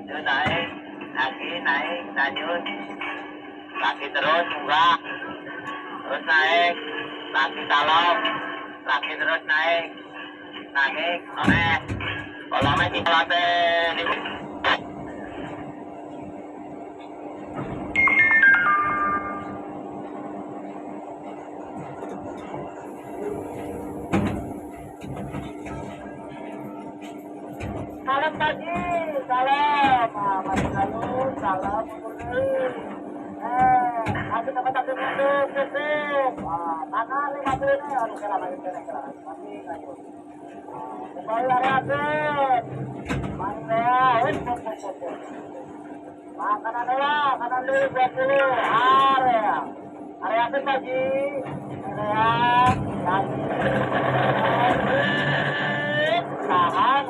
Yun, naik. Lagi, naik. Lanjut. Lagi terus, enggak. Terus naik. Lagi talong. Lagi terus naik. Naik. Oke. Kalau masih di salam pagi, salam, masih salam, salam, aku dapat satu mundur, cukup, tangan 50 ini, aduh kira masih kayu, kembali arahan, kanan dulu 20, area apa pagi, area, tahan,